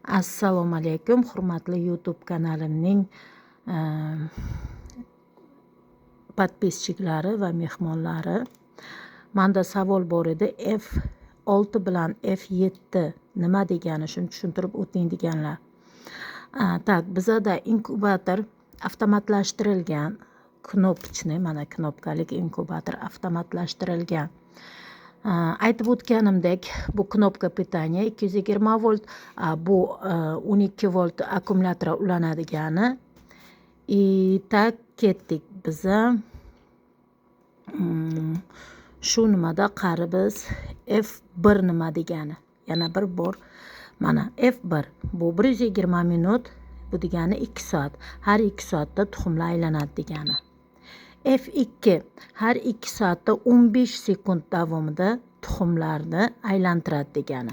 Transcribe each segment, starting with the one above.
Assalomu alaykum, hurmatli YouTube kanalimning podpischiklari va mehmonlari. Menda savol bor edi, F6 bilan F7 nima degani, shuni tushuntirib o'ting deganlar. Tak, bizada inkubator avtomatlashtirilgan, knopchni, mana knopkalik inkubator avtomatlashtirilgan. Aytib o'tganimdek, bu knopka pitания 220 volt, bu 12 volt akkumulyatorga ulanadigani. Tak, ketdik biza. Shu nimada qari biz F1 nima degani. Yana bir bor. Mana F1 bu 120 minut, bu degani 2 soat. Har 2 soatda tuxumlar aylanadi degani. F2 har 2 soatda 15 sekund davomida tuxumlarni aylantiradi degani.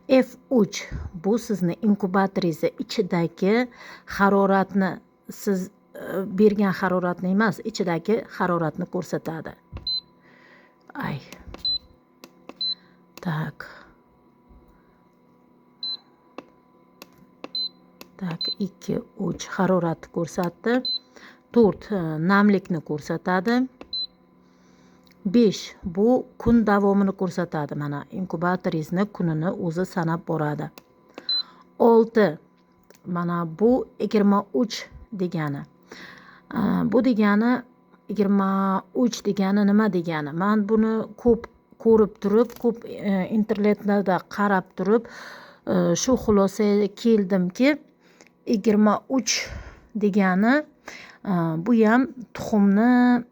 F3 bu sizni inkubatoringiz ichidagi haroratni, siz bergan haroratni emas, ichidagi haroratni ko'rsatadi. Tak. 2, 3 haroratni ko'rsatdi. 4 namlikni ko'rsatadi. 5 bu kun davomini ko'rsatadi. Mana inkubatoringizni kunini o'zi sanab boradi. 6 mana bu 23 degani. Bu degani 23 degani nima degani? Men buni ko'p ko'rib turib, ko'p internetlarda qarab turib, shu xulosaga keldimki, 23 degani bu ham tuxumni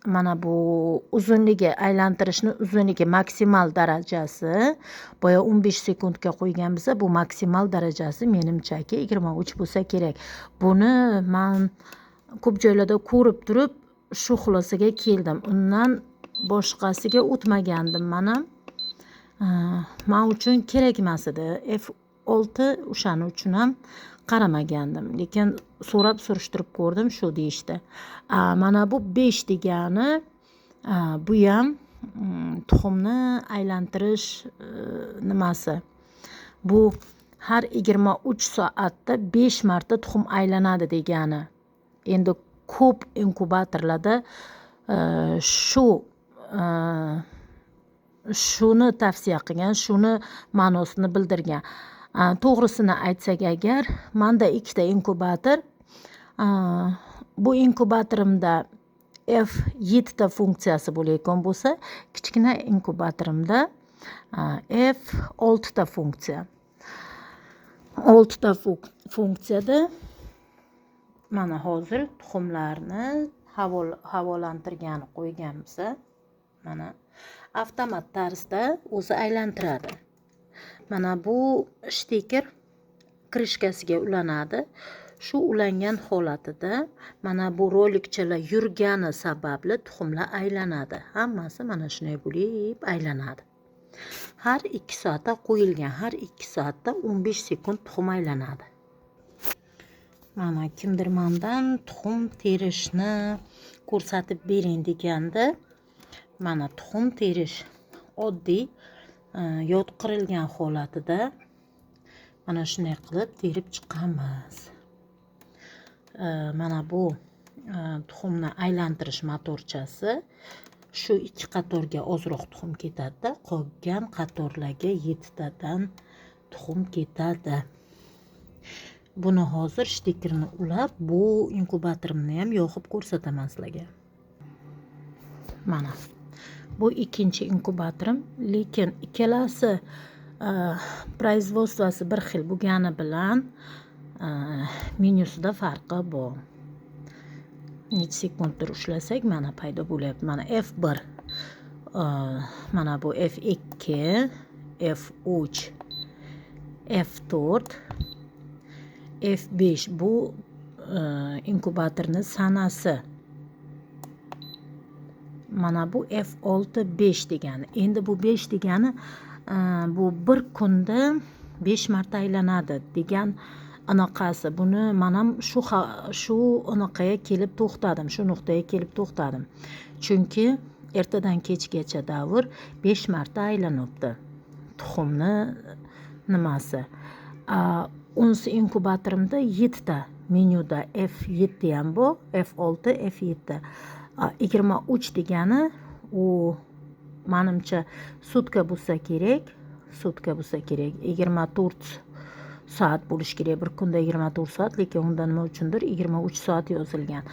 mana bu uzunligi, aylantirishni uzunligi maksimal darajasi. Boya 15 sekundga qo'yganmiz, bu maksimal darajasi menimchaki 23 bo'lsa kerak. Buni men ko'p joylarda ko'rib turib shu xulosaga keldim. Undan boshqasiga o'tmagandim mana. Men uchun kerak emas edi. F6 o'shaning uchun ham qaramagandim, lekin so'rab surishtirib ko'rdim, shu deyishdi. Mana bu 5 degani, bu ham tuxumni aylantirish nimasi. Bu har 23 soatda 5 marta tuxum aylanadi degani. Endi ko'p inkubatorlarda shuni tavsiya qilgan, shuni ma'nosini bildirgan. To'g'risini aytsak agar, menda ikkita inkubator. Bu inkubatorimda F7 ta funksiyasi bo'layotgan bo'lsa, kichkina inkubatorimda F6 ta funksiya. 6 ta funksiyada mana hozir tuxumlarni havolantirgani qo'yganmiz. Mana avtomat tarzda o'zi aylantiradi. Mana bu shtiker krishkasiga ulanadi. Shu ulangan holatida mana bu rolikchalar yurgani sababli tuxumlar aylanadi. Hammasi mana shunday bo'lib aylanadi. Har 2 soatda qo'yilgan, har 2 soatda 15 sekund tuxum aylanadi. Mana kimdir mendan tuxum terishni ko'rsatib bering deganda, mana tuxum terish oddiy yotqirilgan holatida mana shunday qilib terib chiqamiz. Mana bu tuxumni aylantirish motorchasi. Shu 2 qatorga ozroq tuxum ketadi, qolgan qatorlarga 7 tadan tuxum ketadi. Buni hozir shtikerni ulab, bu inkubatorimni ham yoqib ko'rsataman sizlarga. Mana bu ikkinchi inkubatorim, lekin ikkalasi производствоsi bir xil bo'lgani bilan menyusida farqi bor. Necha sekunddir ushlasak mana paydo bo'lyapti. Mana F1, mana bu F2, F3, F4, F5 bu inkubatorning sanasi. Mana bu F6 5 degani. Endi bu 5 degani bu bir kunda 5 marta aylanadi degan anaqasi. Buni men ham shu anaqaga kelib to'xtadim, shu nuqtaga kelib to'xtadim. Chunki ertadan kechgacha davr 5 marta aylanibdi. Tuxumni nimasi. Unisi inkubatorimda 7 ta menyuda F7 ham bu, F6, F7. 23 degani u menimcha sutka bo'lsa kerak, 24 soat bo'lishi kerak. Bir kunda 24 soat, lekin unda nima uchundir 23 soat yozilgan.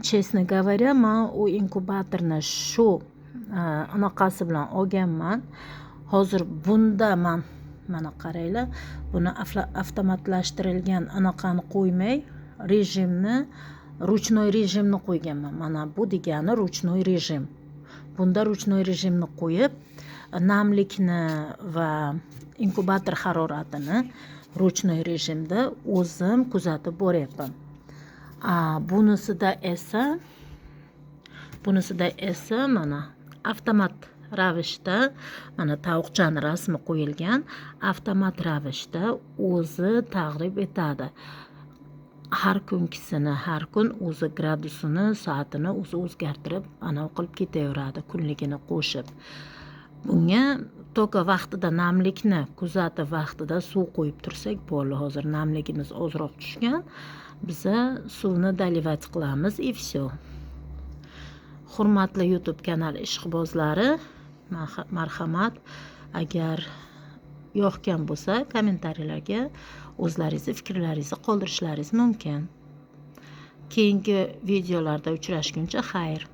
Честно говоря, men u inkubatorni shu anaqasi bilan olganman. Hozir bunda men mana qaranglar, buni avtomatlashtirilgan anaqani qo'ymay, ruchnoy rejimni qo'yganman. Mana bu degani ruchnoy rejim. Bunda ruchnoy rejimni qo'yib, namlikni va inkubator haroratini ruchnoy rejimda o'zim kuzatib boryapman. Bunisida esa mana avtomat ravishda, mana tovuqchani rasmi qo'yilgan, avtomat ravishda o'zi targ'ib etadi. Har kunkisini, har kun o'zi gradusini, soatini o'zi o'zgartirib, ana qilib ketaveradi, kunligini qo'shib. Bunga to'ka vaqtida namlikni kuzatib, vaqtida suv qo'yib tursak bo'ldi. Hozir namligimiz ozroq tushgan. Biza suvni dalivat qilamiz и все. Hurmatli YouTube kanal ishqibozlari, marhamat, agar yoqgan bo'lsa, kommentariyalarga o'zlaringizni fikrlaringizni qoldirishlaringiz mumkin. Keyingi videolarda uchrashguncha xayr.